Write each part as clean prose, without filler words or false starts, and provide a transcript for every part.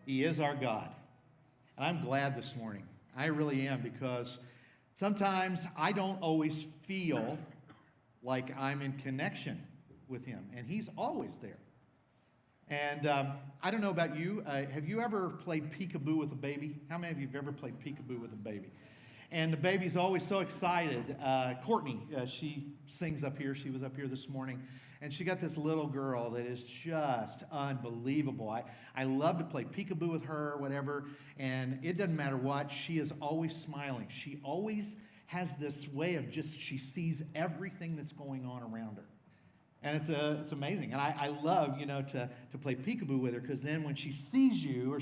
He is our God. And I'm glad this morning. I really am, because sometimes I don't always feel like I'm in connection with Him. And He's always there. And I don't know about you. Have you ever played peekaboo with a baby? How many of you have ever played peekaboo with a baby? And the baby's always so excited. Courtney, she sings up here. She was up here this morning. And she got this little girl that is just unbelievable. I love to play peekaboo with her, whatever. And it doesn't matter what. She is always smiling. She always has this way of she sees everything that's going on around her. And it's amazing. And I love, to play peekaboo with her, because then when she sees you, or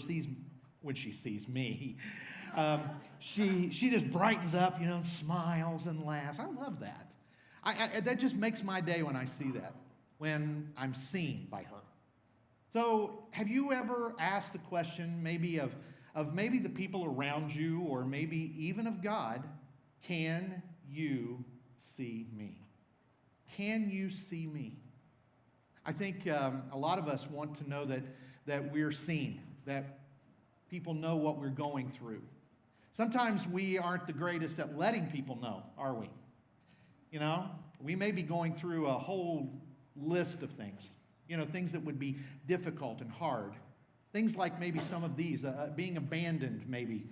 when she sees me, she just brightens up, and smiles and laughs. I love that. That just makes my day when I see that, when I'm seen by her. So have you ever asked the question maybe of maybe the people around you, or maybe even of God, can you see me? Can you see me? I think a lot of us want to know that we're seen, that people know what we're going through. Sometimes we aren't the greatest at letting people know, are we? We may be going through a whole list of things, things that would be difficult and hard. Things like maybe some of these, being abandoned maybe,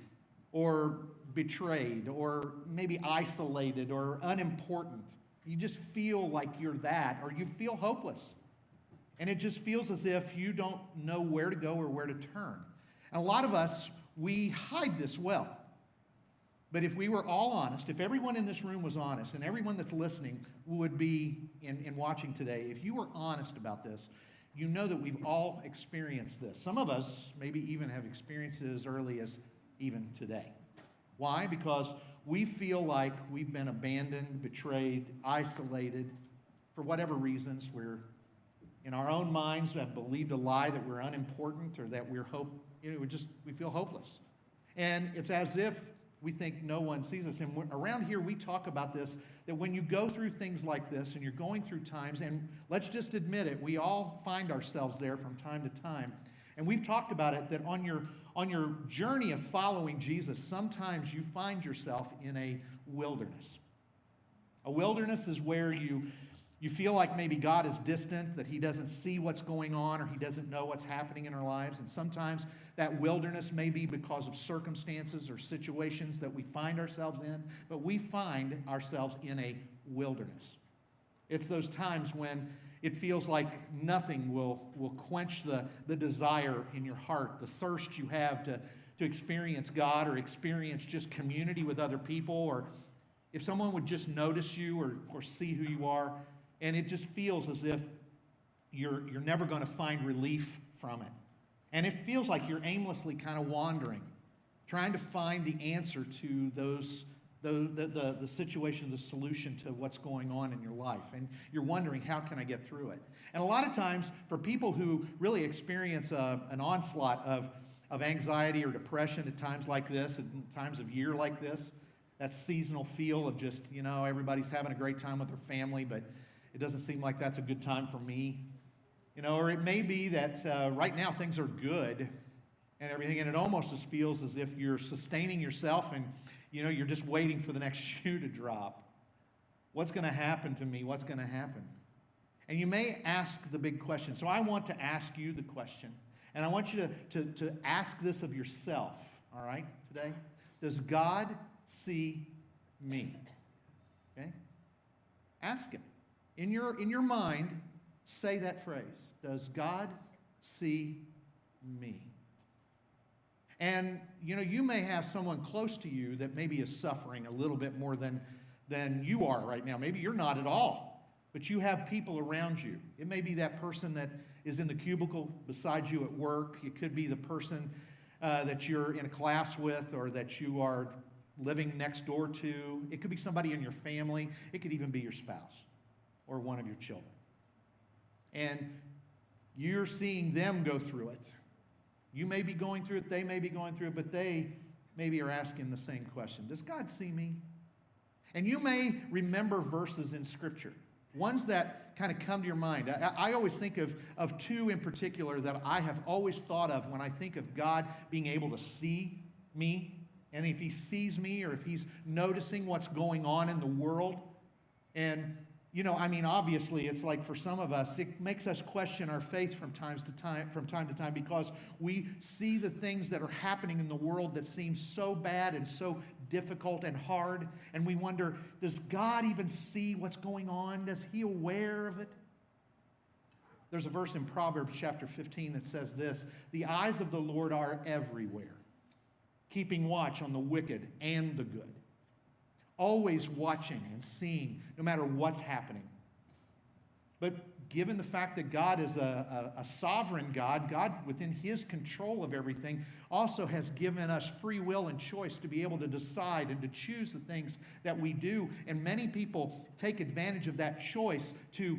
or betrayed, or maybe isolated, or unimportant. You just feel like you're that, or you feel hopeless. And it just feels as if you don't know where to go or where to turn. And a lot of us, we hide this well. But if we were all honest, if everyone in this room was honest, and everyone that's listening would be in watching today, if you were honest about this, you know that we've all experienced this. Some of us maybe even have experienced it as early as even today. Why? Because we feel like we've been abandoned, betrayed, isolated, for whatever reasons. We're, in our own minds, have believed a lie that we're unimportant, or that we feel hopeless. And it's as if we think no one sees us. And around here, we talk about this, that when you go through things like this, and you're going through times, and let's just admit it, we all find ourselves there from time to time. And we've talked about it, that on your journey of following Jesus, sometimes you find yourself in a wilderness. A wilderness is where you feel like maybe God is distant, that He doesn't see what's going on, or He doesn't know what's happening in our lives. And sometimes that wilderness may be because of circumstances or situations that we find ourselves in, but we find ourselves in a wilderness. It's those times when it feels like nothing will quench the desire in your heart, the thirst you have to experience God, or experience just community with other people, or if someone would just notice you or see who you are. And it just feels as if you're never going to find relief from it. And it feels like you're aimlessly kind of wandering, trying to find the answer to the situation, the solution to what's going on in your life. And you're wondering, how can I get through it? And a lot of times, for people who really experience an onslaught of anxiety or depression at times like this, at times of year like this, that seasonal feel of just, everybody's having a great time with their family, but it doesn't seem like that's a good time for me. Or it may be that right now things are good and everything, and it almost just feels as if you're sustaining yourself, and you're just waiting for the next shoe to drop. What's going to happen to me? What's going to happen? And you may ask the big question. So I want to ask you the question, and I want you to ask this of yourself, all right, today. Does God see me? Okay? Ask Him. In your mind, say that phrase. Does God see me? And, you may have someone close to you that maybe is suffering a little bit more than you are right now. Maybe you're not at all, but you have people around you. It may be that person that is in the cubicle beside you at work. It could be the person that you're in a class with, or that you are living next door to. It could be somebody in your family. It could even be your spouse or one of your children. And you're seeing them go through it. You may be going through it, they may be going through it, but they maybe are asking the same question. Does God see me? And you may remember verses in Scripture Ones that kind of come to your mind. I always think of two in particular that I have always thought of when I think of God being able to see me, and if he sees me or if he's noticing what's going on in the world. And, obviously it's like for some of us, it makes us question our faith from time to time because we see the things that are happening in the world that seem so bad and so difficult and hard. And we wonder, does God even see what's going on? Is he aware of it? There's a verse in Proverbs chapter 15 that says this: the eyes of the Lord are everywhere, keeping watch on the wicked and the good. Always watching and seeing, no matter what's happening. But given the fact that God is a sovereign God, God within his control of everything, also has given us free will and choice to be able to decide and to choose the things that we do. And many people take advantage of that choice to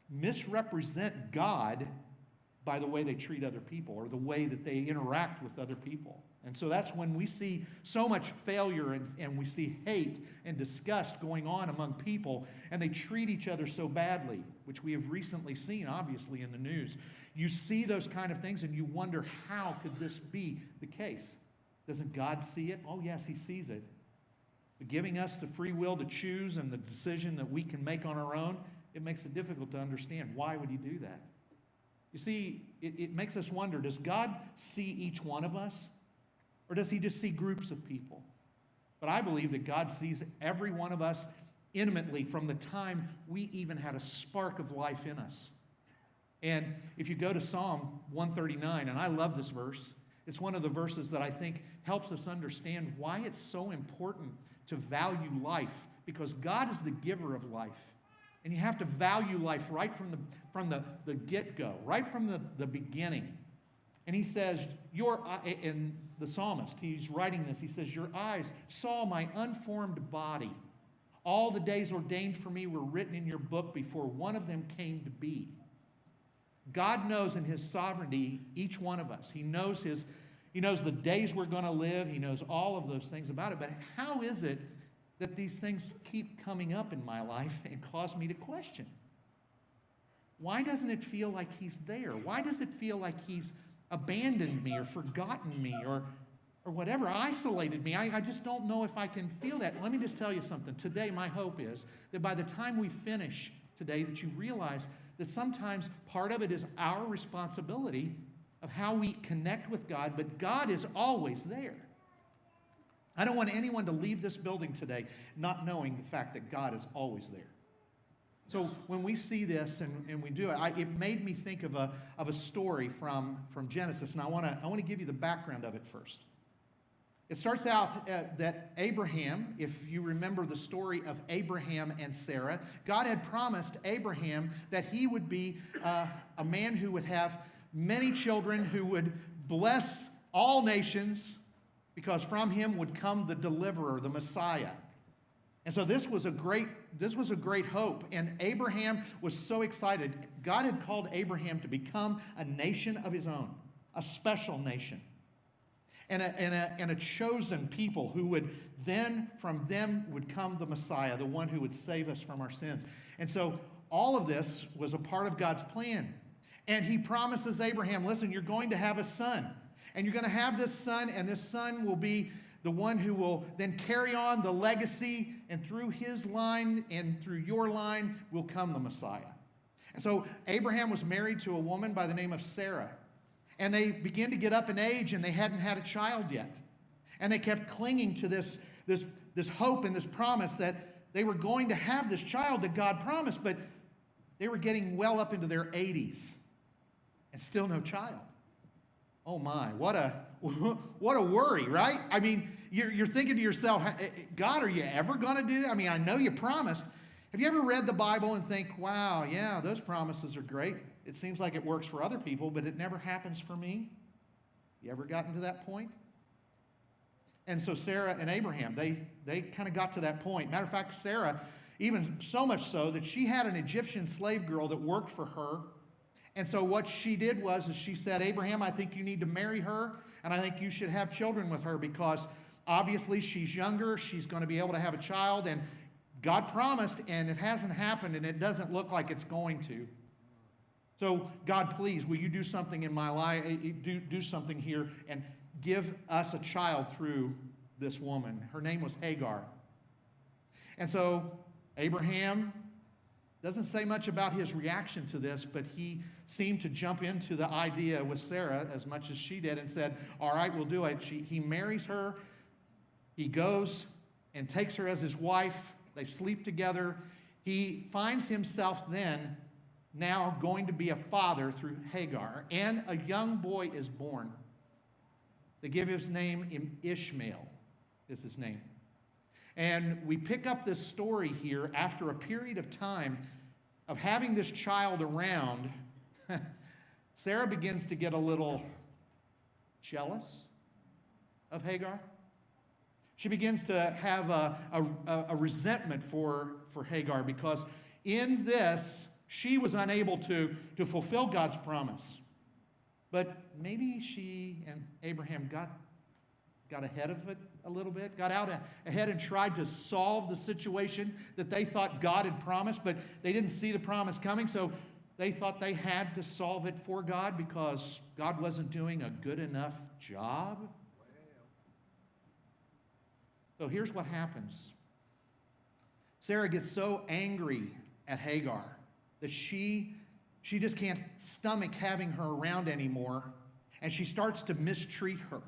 misrepresent God by the way they treat other people or the way that they interact with other people. And so that's when we see so much failure and we see hate and disgust going on among people, and they treat each other so badly, which we have recently seen, obviously, in the news. You see those kind of things and you wonder, how could this be the case? Doesn't God see it? Oh, yes, he sees it. But giving us the free will to choose and the decision that we can make on our own, it makes it difficult to understand. Why would he do that? You see, it makes us wonder, does God see each one of us? Or does he just see groups of people? But I believe that God sees every one of us intimately from the time we even had a spark of life in us. And if you go to Psalm 139, and I love this verse, it's one of the verses that I think helps us understand why it's so important to value life, because God is the giver of life. And you have to value life right from the get-go, right from the beginning. And he says, and the psalmist, he's writing this, he says, your eyes saw my unformed body. All the days ordained for me were written in your book before one of them came to be. God knows in his sovereignty each one of us. He knows the days we're going to live. He knows all of those things about it. But how is it that these things keep coming up in my life and cause me to question? Why doesn't it feel like he's there? Why does it feel like he's abandoned me or forgotten me or whatever, isolated me? I just don't know if I can feel that. Let me just tell you something. Today, my hope is that by the time we finish today, that you realize that sometimes part of it is our responsibility of how we connect with God, but God is always there. I don't want anyone to leave this building today not knowing the fact that God is always there. So when we see this and we do it, it made me think of a story from Genesis, and I want to give you the background of it first. It starts out that Abraham, if you remember the story of Abraham and Sarah, God had promised Abraham that he would be a man who would have many children, who would bless all nations, because from him would come the deliverer, the Messiah. And so this was a great hope, and Abraham was so excited. God had called Abraham to become a nation of his own, a special nation, and a chosen people who would then, from them would come the Messiah, the one who would save us from our sins. And so all of this was a part of God's plan. And he promises Abraham, listen, you're going to have a son, and you're going to have this son, and this son will be the one who will then carry on the legacy, and through his line and through your line will come the Messiah. And so Abraham was married to a woman by the name of Sarah. And they began to get up in age, and they hadn't had a child yet. And they kept clinging to this hope and this promise that they were going to have this child that God promised, but they were getting well up into their 80s and still no child. Oh my, what a worry, right? I mean, you're thinking to yourself, God, are you ever going to do that? I mean, I know you promised. Have you ever read the Bible and think, wow, yeah, those promises are great. It seems like it works for other people, but it never happens for me? You ever gotten to that point? And so Sarah and Abraham, they kind of got to that point. Matter of fact, Sarah, even so much so that she had an Egyptian slave girl that worked for her. And so what she did was she said, Abraham, I think you need to marry her, and I think you should have children with her, because obviously she's younger, she's going to be able to have a child, and God promised, and it hasn't happened, and it doesn't look like it's going to. So, God, please, will you do something in my life, do something here, and give us a child through this woman. Her name was Hagar. And so, Abraham doesn't say much about his reaction to this, but he seemed to jump into the idea with Sarah as much as she did and said, all right, we'll do it. He marries her. He goes and takes her as his wife. They sleep together. He finds himself then now going to be a father through Hagar, and a young boy is born. They give his name Ishmael, is his name. And we pick up this story here after a period of time of having this child around. Sarah begins to get a little jealous of Hagar. She begins to have a resentment for Hagar because in this, she was unable to fulfill God's promise. But maybe she and Abraham got ahead of it a little bit, got out ahead and tried to solve the situation that they thought God had promised, but they didn't see the promise coming, so they thought they had to solve it for God because God wasn't doing a good enough job. So here's what happens. Sarah gets so angry at Hagar that she just can't stomach having her around anymore, and she starts to mistreat her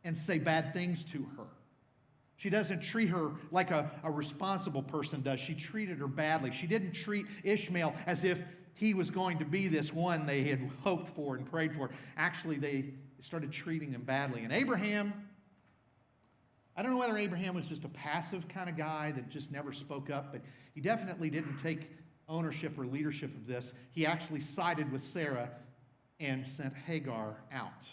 and say bad things to her. She doesn't treat her like a responsible person does. She treated her badly. She didn't treat Ishmael as if he was going to be this one they had hoped for and prayed for. Actually, they started treating him badly. And Abraham, I don't know whether Abraham was just a passive kind of guy that just never spoke up, but he definitely didn't take ownership or leadership of this. He actually sided with Sarah and sent Hagar out.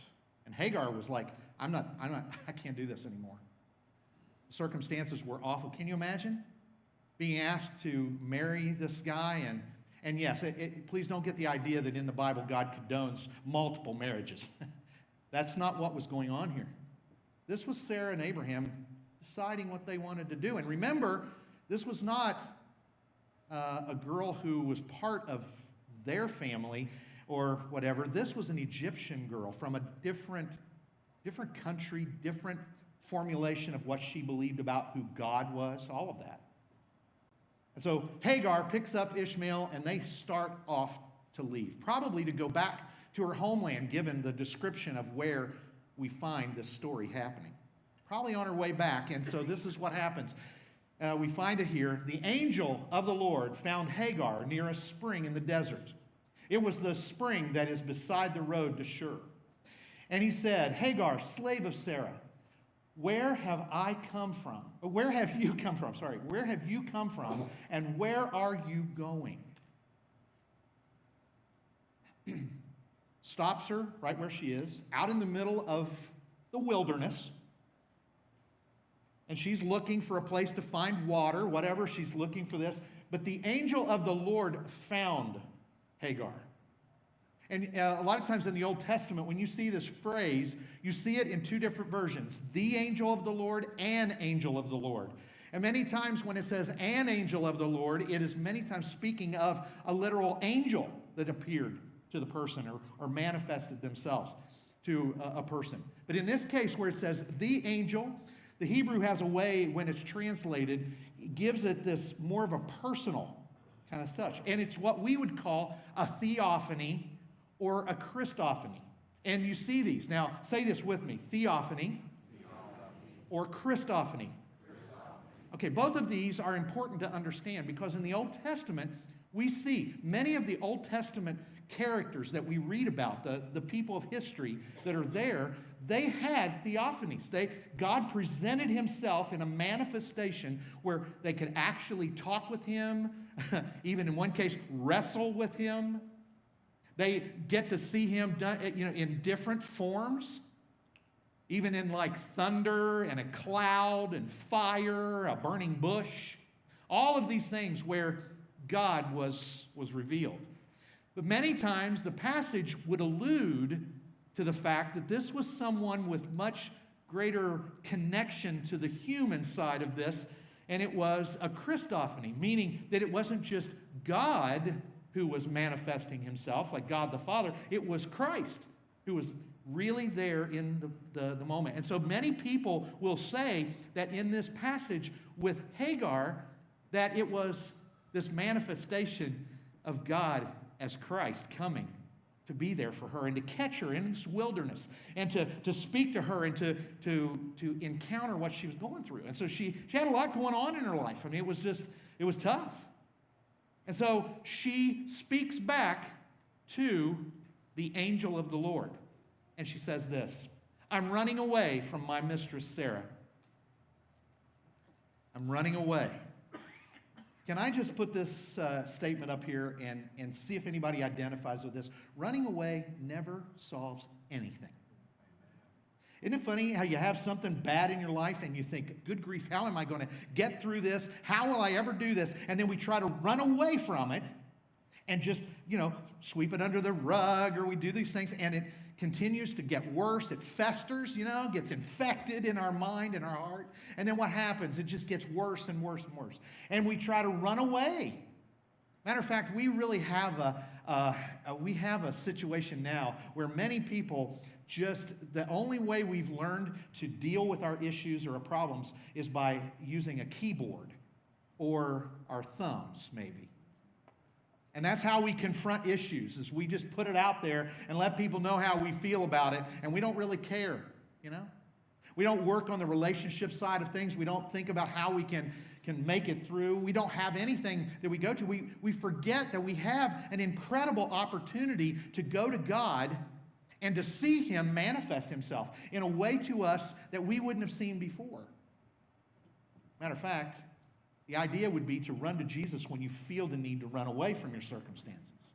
And Hagar was like, I can't do this anymore. The circumstances were awful. Can you imagine being asked to marry this guy? And yes, please don't get the idea that in the Bible God condones multiple marriages. That's not what was going on here. This was Sarah and Abraham deciding what they wanted to do. And remember, this was not a girl who was part of their family or whatever. This was an Egyptian girl from a different country, different formulation of what she believed about who God was, all of that. And so Hagar picks up Ishmael and they start off to leave, probably to go back to her homeland, given the description of where we find this story happening. Probably on her way back, and so this is what happens. We find it here. The angel of the Lord found Hagar near a spring in the desert. It was the spring that is beside the road to Shur. And he said, Hagar, slave of Sarah, where have I come from? Where have you come from? Sorry, where have you come from, and where are you going? Stops her right where she is, out in the middle of the wilderness. And she's looking for a place to find water, whatever, she's looking for this. But the angel of the Lord found Hagar. And a lot of times in the Old Testament, when you see this phrase, you see it in two different versions. The angel of the Lord, an angel of the Lord. And many times when it says an angel of the Lord, it is many times speaking of a literal angel that appeared to the person or manifested themselves to a person. But in this case where it says the angel, the Hebrew has a way when it's translated, it gives it this more of a personal kind of such. And it's what we would call a theophany or a Christophany. And you see these. Now, say this with me. Theophany or Christophany. Okay, both of these are important to understand because in the Old Testament, we see many of the Old Testament characters that we read about, the people of history that are there, they had theophanies. God presented himself in a manifestation where they could actually talk with him, even in one case, wrestle with him. They get to see him done, in different forms, even in like thunder and a cloud and fire, a burning bush. All of these things where God was revealed. But many times the passage would allude to the fact that this was someone with much greater connection to the human side of this, And it was a Christophany, meaning that it wasn't just God who was manifesting himself, like God the Father. It was Christ who was really there in the moment. And so many people will say that in this passage with Hagar, that it was this manifestation of God as Christ coming to be there for her and to catch her in this wilderness and to speak to her and to encounter what she was going through. And so she had a lot going on in her life. I mean, it was tough. And so she speaks back to the angel of the Lord. And she says this, I'm running away from my mistress Sarah. I'm running away. Can I just put this statement up here and see if anybody identifies with this? Running away never solves anything. Isn't it funny how you have something bad in your life and you think, good grief, how am I going to get through this? How will I ever do this? And then we try to run away from it and just, sweep it under the rug, or we do these things, and it continues to get worse. It festers, gets infected in our mind and our heart. And then what happens? It just gets worse and worse and worse. And we try to run away. Matter of fact, we really have a situation now where many people the only way we've learned to deal with our issues or our problems is by using a keyboard or our thumbs, maybe. And that's how we confront issues, is we just put it out there and let people know how we feel about it, and we don't really care, We don't work on the relationship side of things. We don't think about how we can make it through. We don't have anything that we go to. We forget that we have an incredible opportunity to go to God and to see him manifest himself in a way to us that we wouldn't have seen before. Matter of fact, the idea would be to run to Jesus when you feel the need to run away from your circumstances.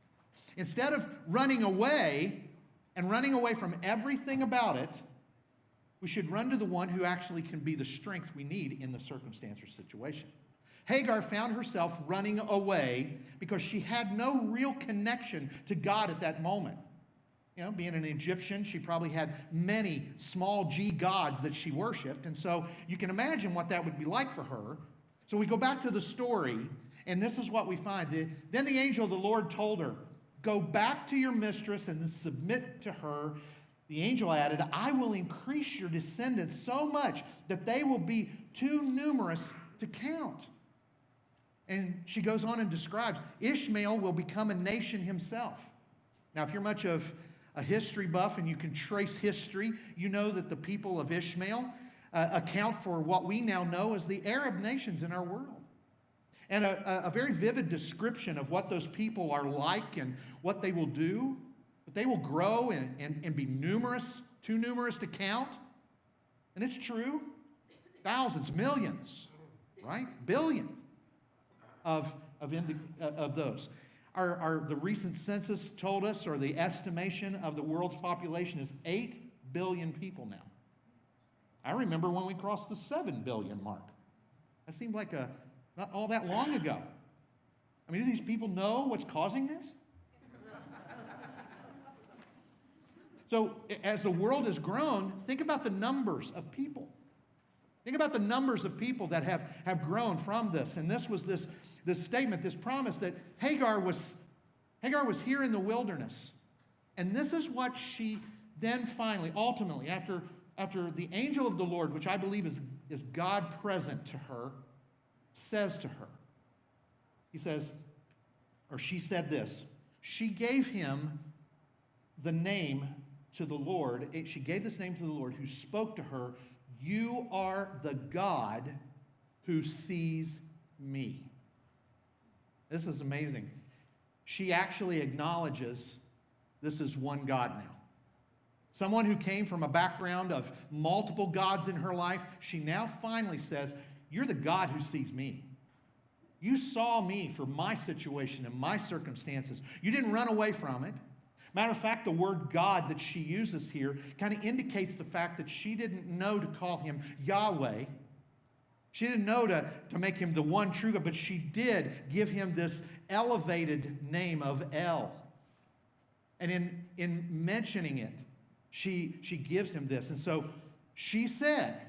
Instead of running away and running away from everything about it, we should run to the one who actually can be the strength we need in the circumstance or situation. Hagar found herself running away because she had no real connection to God at that moment. Being an Egyptian, she probably had many small g gods that she worshiped, and so you can imagine what that would be like for her. So we go back to the story, and this is what we find. Then the angel of the Lord told her, go back to your mistress and submit to her. The angel added, I will increase your descendants so much that they will be too numerous to count. And she goes on and describes, Ishmael will become a nation himself. Now, if you're much of a history buff and you can trace history, you know that the people of Ishmael account for what we now know as the Arab nations in our world. And a very vivid description of what those people are like and what they will do. But they will grow and be numerous, too numerous to count. And it's true. Thousands, millions, right? Billions of those. The recent census told us, or the estimation of the world's population is 8 billion people now. I remember when we crossed the 7 billion mark. That seemed like not all that long ago. I mean, do these people know what's causing this? So as the world has grown, think about the numbers of people. Think about the numbers of people that have grown from this. And this was this statement, this promise that Hagar was here in the wilderness. And this is what she then finally, ultimately, after the angel of the Lord, which I believe is God present to her, says to her. He says, or she said this, she gave him the name to the Lord. She gave this name to the Lord, who spoke to her, you are the God who sees me. This is amazing. She actually acknowledges this is one God now. Someone who came from a background of multiple gods in her life, she now finally says, you're the God who sees me. You saw me for my situation and my circumstances. You didn't run away from it. Matter of fact, the word God that she uses here kind of indicates the fact that she didn't know to call him Yahweh. She didn't know to make him the one true God, but she did give him this elevated name of El. And in mentioning it, she gives him this. And so she said,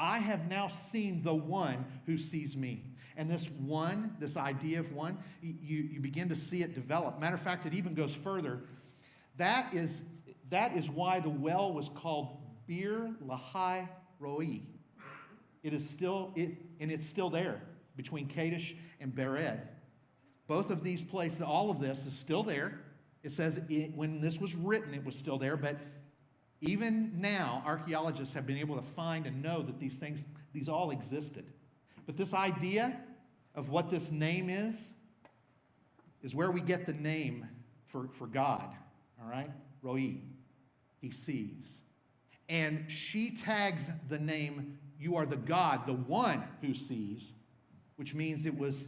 I have now seen the one who sees me. And this one, this idea of one, you begin to see it develop. Matter of fact, it even goes further. That is why the well was called Bir Lahai Roi. It is still, and it's still there between Kadesh and Bered. Both of these places, all of this is still there. It says when this was written, it was still there, but even now, archaeologists have been able to find and know that these all existed. But this idea of what this name is where we get the name for God, all right? Roi, he sees. And she tags the name, you are the God, the one who sees, which means it was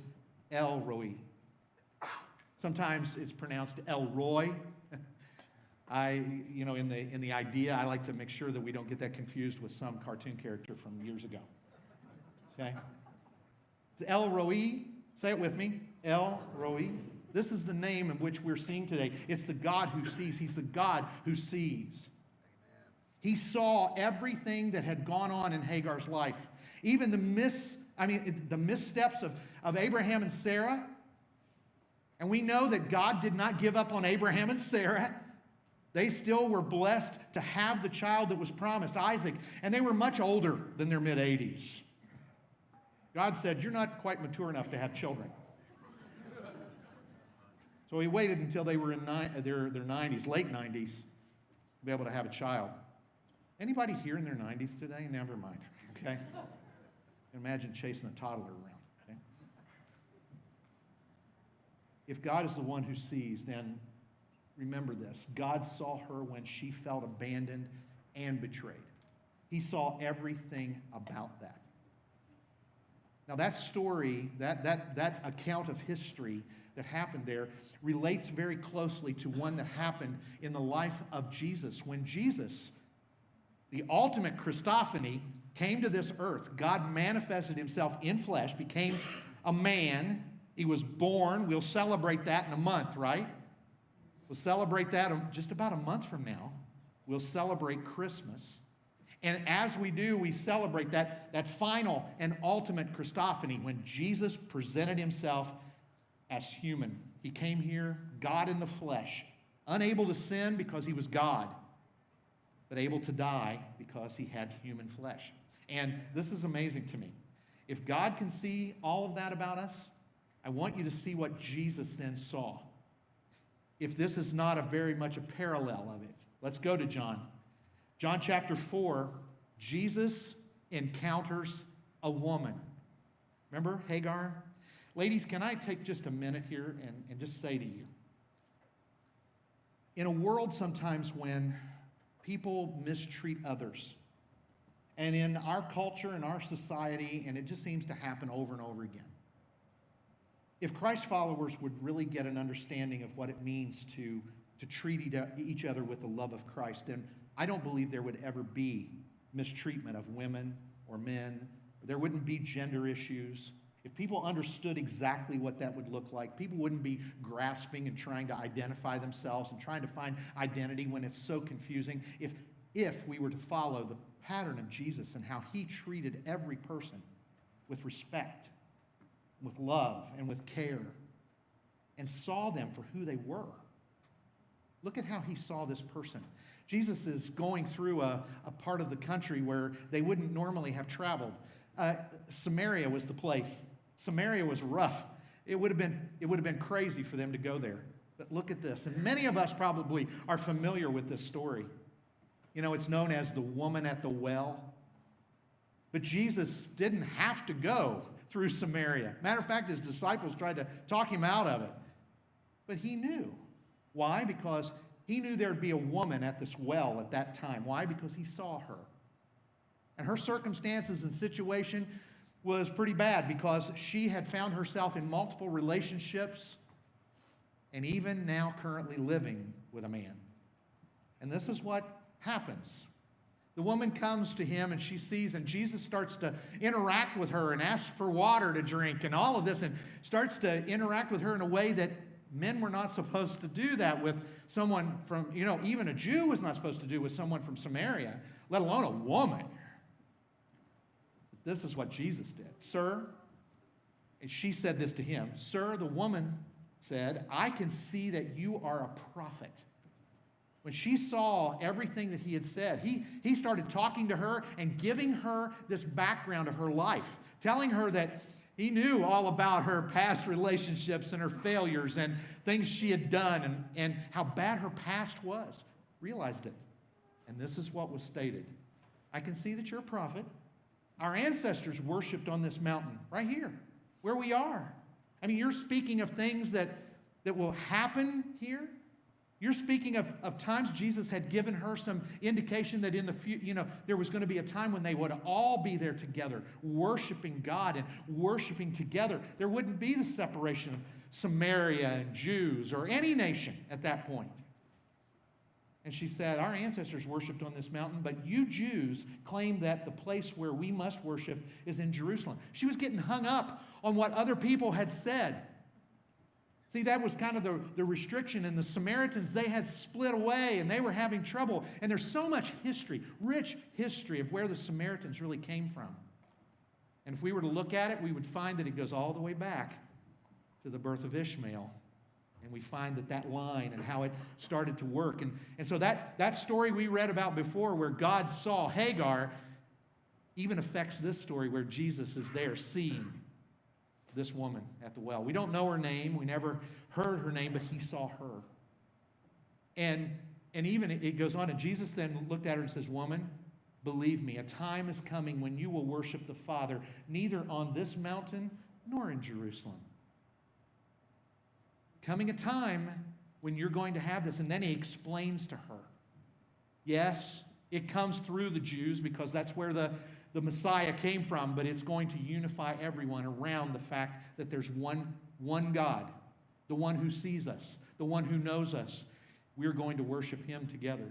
El Roi. Sometimes it's pronounced El Roy. In the idea, I like to make sure that we don't get that confused with some cartoon character from years ago. Okay? It's El Roi. Say it with me. El Roi. This is the name in which we're seeing today. It's the God who sees. He's the God who sees. He saw everything that had gone on in Hagar's life. Even the missteps of Abraham and Sarah. And we know that God did not give up on Abraham and Sarah. They still were blessed to have the child that was promised, Isaac, and they were much older than their mid-80s. God said, you're not quite mature enough to have children. So he waited until they were in their 90s, late 90s, to be able to have a child. Anybody here in their 90s today? Never mind, okay? Imagine chasing a toddler around, okay? If God is the one who sees, then remember this. God saw her when she felt abandoned and betrayed. He saw everything about that. Now that story, that account of history that happened there relates very closely to one that happened in the life of Jesus. When Jesus, the ultimate Christophany, came to this earth, God manifested himself in flesh, became a man. He was born. We'll celebrate that in a month, right? We'll celebrate that just about a month from now. We'll celebrate Christmas. And as we do, we celebrate that final and ultimate Christophany when Jesus presented himself as human. He came here, God in the flesh, unable to sin because he was God, but able to die because he had human flesh. And this is amazing to me. If God can see all of that about us, I want you to see what Jesus then saw. If this is not very much a parallel of it. Let's go to John. John chapter 4, Jesus encounters a woman. Remember Hagar? Ladies, can I take just a minute here and just say to you, in a world sometimes when people mistreat others, and in our culture and our society, and it just seems to happen over and over again, if Christ followers would really get an understanding of what it means to treat each other with the love of Christ, then I don't believe there would ever be mistreatment of women or men. There wouldn't be gender issues. If people understood exactly what that would look like, people wouldn't be grasping and trying to identify themselves and trying to find identity when it's so confusing. If we were to follow the pattern of Jesus and how he treated every person with respect, with love, and with care, and saw them for who they were. Look at how he saw this person. Jesus is going through a part of the country where they wouldn't normally have traveled. Samaria was the place. Samaria was rough. It would have been crazy for them to go there. But look at this. And many of us probably are familiar with this story. You know, it's known as the woman at the well. But Jesus didn't have to go through Samaria. Matter of fact, his disciples tried to talk him out of it. But he knew. Why? Because he knew there'd be a woman at this well at that time. Why? Because he saw her. And her circumstances and situation was pretty bad because she had found herself in multiple relationships and even now currently living with a man. And this is what happens. The woman comes to him and she sees, and Jesus starts to interact with her and asks for water to drink and all of this, and starts to interact with her in a way that men were not supposed to do that with someone from, even a Jew was not supposed to do with someone from Samaria, let alone a woman. this is what Jesus did. Sir, and she said this to him, Sir, the woman said, I can see that you are a prophet. When she saw everything that he had said, he started talking to her and giving her this background of her life, telling her that he knew all about her past relationships and her failures and things she had done and how bad her past was. Realized it. And this is what was stated. I can see that you're a prophet. Our ancestors worshiped on this mountain right here, where we are. I mean, you're speaking of things that will happen here. You're speaking of times Jesus had given her some indication that in the future, there was going to be a time when they would all be there together, worshiping God and worshiping together. There wouldn't be the separation of Samaria and Jews or any nation at that point. And she said, our ancestors worshiped on this mountain, but you Jews claim that the place where we must worship is in Jerusalem. She was getting hung up on what other people had said. See, that was kind of the restriction. And the Samaritans, they had split away and they were having trouble. And there's so much history, rich history of where the Samaritans really came from. And if we were to look at it, we would find that it goes all the way back to the birth of Ishmael. And we find that line and how it started to work. And so that story we read about before where God saw Hagar even affects this story where Jesus is there seeing this woman at the well. We don't know her name. We never heard her name, but he saw her. And even it goes on, and Jesus then looked at her and says, Woman, believe me, a time is coming when you will worship the Father, neither on this mountain nor in Jerusalem. Coming a time when you're going to have this. And then he explains to her. Yes, it comes through the Jews because that's where the Messiah came from, but it's going to unify everyone around the fact that there's one God, the one who sees us, the one who knows us. We're going to worship him together.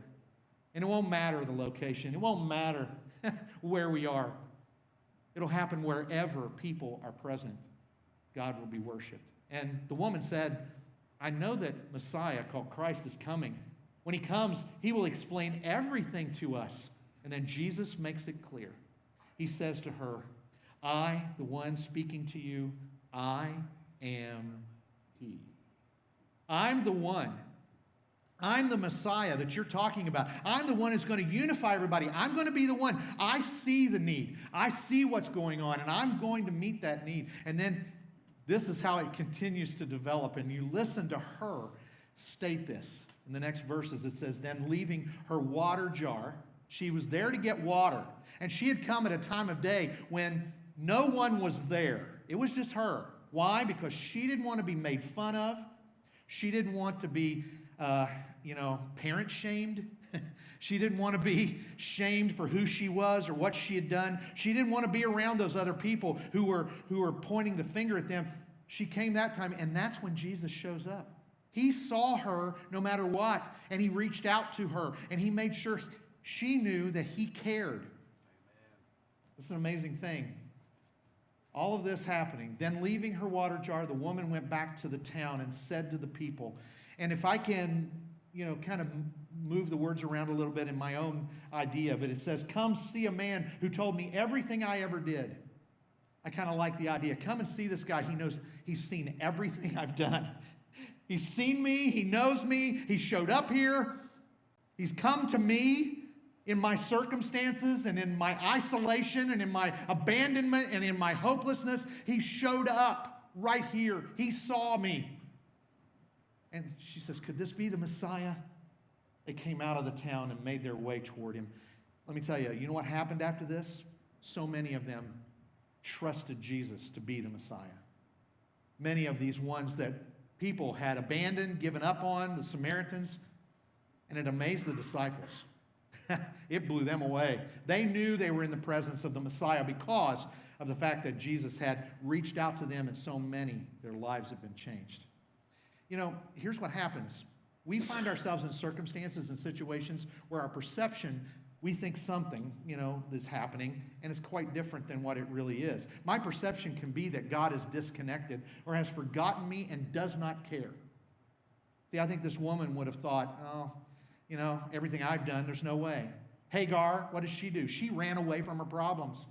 And it won't matter the location. It won't matter where we are. It'll happen wherever people are present. God will be worshiped. And the woman said, I know that Messiah called Christ is coming. When he comes, he will explain everything to us. And then Jesus makes it clear. He says to her, I, the one speaking to you, I am he. I'm the one. I'm the Messiah that you're talking about. I'm the one who's going to unify everybody. I'm going to be the one. I see the need. I see what's going on, and I'm going to meet that need. And then this is how it continues to develop, and you listen to her state this. In the next verses, it says, then leaving her water jar, she was there to get water, and she had come at a time of day when no one was there. It was just her. Why? Because she didn't want to be made fun of. She didn't want to be, parent shamed. She didn't want to be shamed for who she was or what she had done. She didn't want to be around those other people who were pointing the finger at them. She came that time, and that's when Jesus shows up. He saw her no matter what, and he reached out to her, and he made sure she knew that he cared. It's an amazing thing. All of this happening. Then leaving her water jar, the woman went back to the town and said to the people, and if I can, kind of move the words around a little bit in my own idea, but it says, come see a man who told me everything I ever did. I kind of like the idea. Come and see this guy. He knows, he's seen everything I've done. He's seen me. He knows me. He showed up here. He's come to me in my circumstances and in my isolation and in my abandonment and in my hopelessness. He showed up right here. He saw me. And she says, could this be the Messiah? They came out of the town and made their way toward him. Let me tell you, you know what happened after this? So many of them trusted Jesus to be the Messiah. Many of these ones that people had abandoned, given up on, the Samaritans, and it amazed the disciples. It blew them away. They knew they were in the presence of the Messiah because of the fact that Jesus had reached out to them, and so many, their lives have been changed. Here's what happens. We find ourselves in circumstances and situations where our perception, we think something, is happening, and it's quite different than what it really is. My perception can be that God is disconnected or has forgotten me and does not care. See, I think this woman would have thought, everything I've done, there's no way. Hagar, what does she do? She ran away from her problems.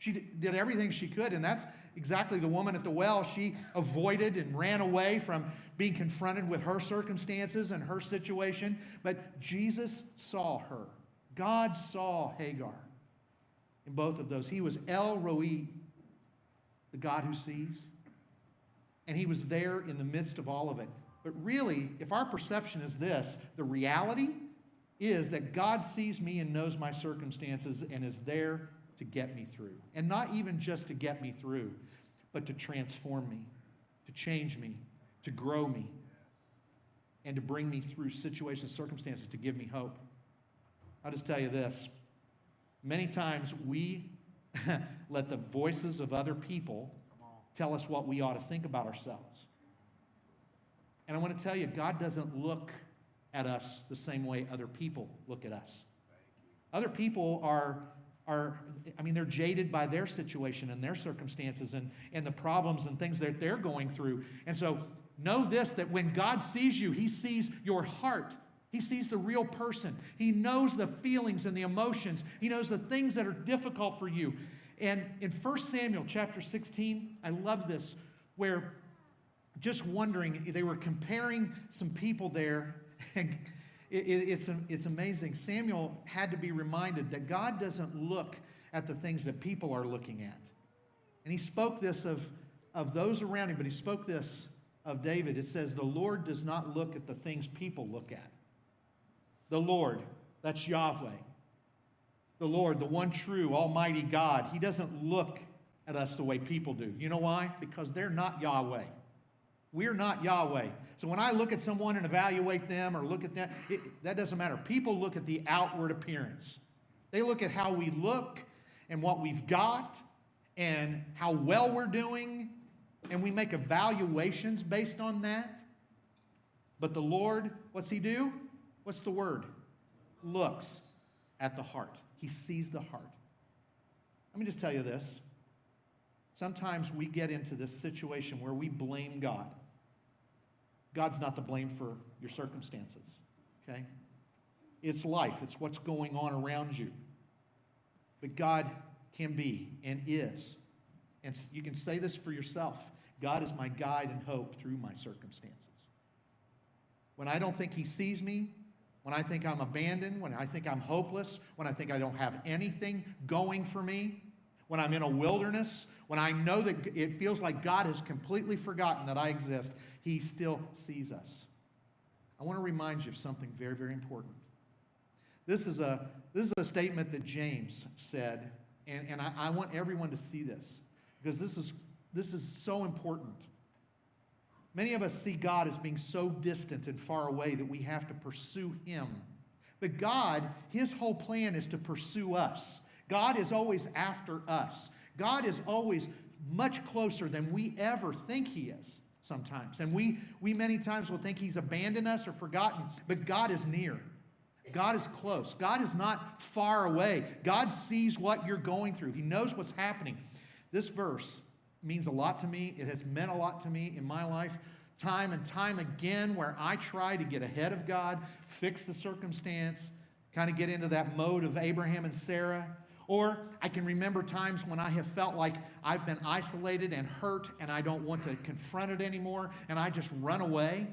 She did everything she could, and that's exactly the woman at the well. She avoided and ran away from being confronted with her circumstances and her situation, but Jesus saw her. God saw Hagar in both of those. He was El Roi, the God who sees, and he was there in the midst of all of it. But really, if our perception is this, the reality is that God sees me and knows my circumstances and is there to get me through. And not even just to get me through, but to transform me, to change me, to grow me, and to bring me through situations, circumstances, to give me hope. I'll just tell you this. Many times we let the voices of other people tell us what we ought to think about ourselves. And I want to tell you, God doesn't look at us the same way other people look at us. Other people they're jaded by their situation and their circumstances and the problems and things that they're going through. And so know this, that when God sees you, he sees your heart. He sees the real person. He knows the feelings and the emotions. He knows the things that are difficult for you. And in 1 Samuel chapter 16, I love this, where just wondering, they were comparing some people there, and it's amazing. Samuel had to be reminded that God doesn't look at the things that people are looking at. And he spoke this of those around him, but he spoke this of David. It says, the Lord does not look at the things people look at. The Lord, that's Yahweh. The Lord, the one true, almighty God, he doesn't look at us the way people do. You know why? Because they're not Yahweh. We're not Yahweh. So when I look at someone and evaluate them or look at them, that doesn't matter. People look at the outward appearance. They look at how we look and what we've got and how well we're doing, and we make evaluations based on that. But the Lord, what's he do? What's the word? Looks at the heart. He sees the heart. Let me just tell you this. Sometimes we get into this situation where we blame God. God's not to blame for your circumstances, okay? It's life. It's what's going on around you. But God can be and is. And you can say this for yourself. God is my guide and hope through my circumstances. When I don't think he sees me, when I think I'm abandoned, when I think I'm hopeless, when I think I don't have anything going for me, when I'm in a wilderness, when I know that it feels like God has completely forgotten that I exist, he still sees us. I want to remind you of something very, very important. This is a statement that James said, and I want everyone to see this, because this is so important. Many of us see God as being so distant and far away that we have to pursue him. But God, his whole plan is to pursue us. God is always after us. God is always much closer than we ever think he is sometimes. And we many times will think he's abandoned us or forgotten, but God is near. God is close. God is not far away. God sees what you're going through. He knows what's happening. This verse means a lot to me. It has meant a lot to me in my life, time and time again, where I try to get ahead of God, fix the circumstance, kind of get into that mode of Abraham and Sarah. Or I can remember times when I have felt like I've been isolated and hurt and I don't want to confront it anymore and I just run away.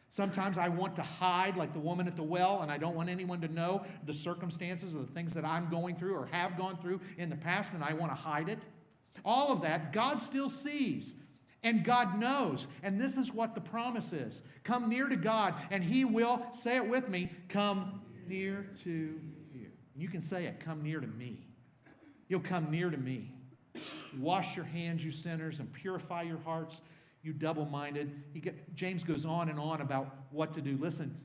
Sometimes I want to hide like the woman at the well, and I don't want anyone to know the circumstances or the things that I'm going through or have gone through in the past, and I want to hide it. All of that, God still sees, and God knows, and this is what the promise is. Come near to God, and he will, say it with me, come near to you. You can say it, come near to me. You'll come near to me. Wash your hands, you sinners, and purify your hearts, you double-minded. James goes on and on about what to do. Listen,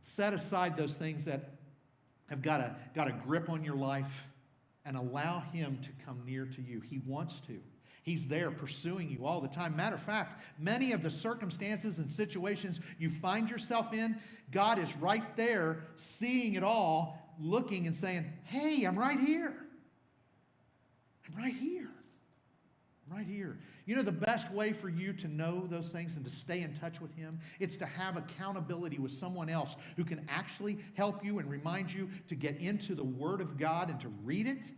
set aside those things that have got a grip on your life and allow him to come near to you. He wants to. He's there pursuing you all the time. Matter of fact, many of the circumstances and situations you find yourself in, God is right there seeing it all, looking and saying, hey, I'm right here. I'm right here. I'm right here. You know the best way for you to know those things and to stay in touch with him? It's to have accountability with someone else who can actually help you and remind you to get into the Word of God and to read it.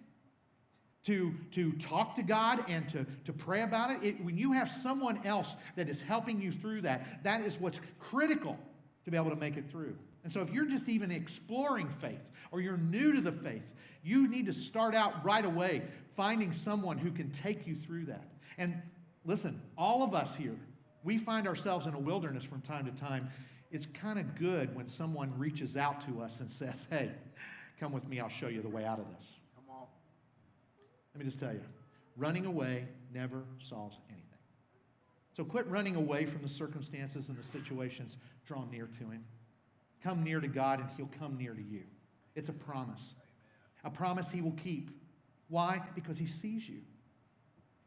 to talk to God and to pray about it. When you have someone else that is helping you through that, that is what's critical to be able to make it through. And so if you're just even exploring faith or you're new to the faith, you need to start out right away finding someone who can take you through that. And listen, all of us here, we find ourselves in a wilderness from time to time. It's kind of good when someone reaches out to us and says, hey, come with me, I'll show you the way out of this. Come on. Let me just tell you, running away never solves anything. So quit running away from the circumstances and the situations. Draw near to Him. Come near to God and He'll come near to you. It's a promise. A promise He will keep. Why? Because He sees you.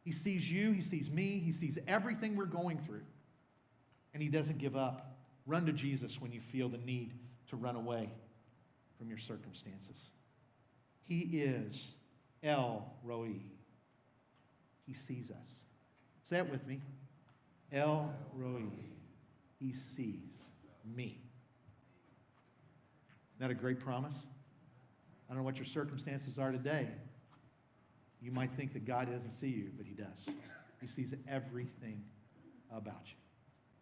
He sees you, He sees me, He sees everything we're going through. And He doesn't give up. Run to Jesus when you feel the need to run away from your circumstances. He is El Roi. He sees us. Say it with me. El Roi. He sees me. Isn't that a great promise? I don't know what your circumstances are today. You might think that God doesn't see you, but He does. He sees everything about you.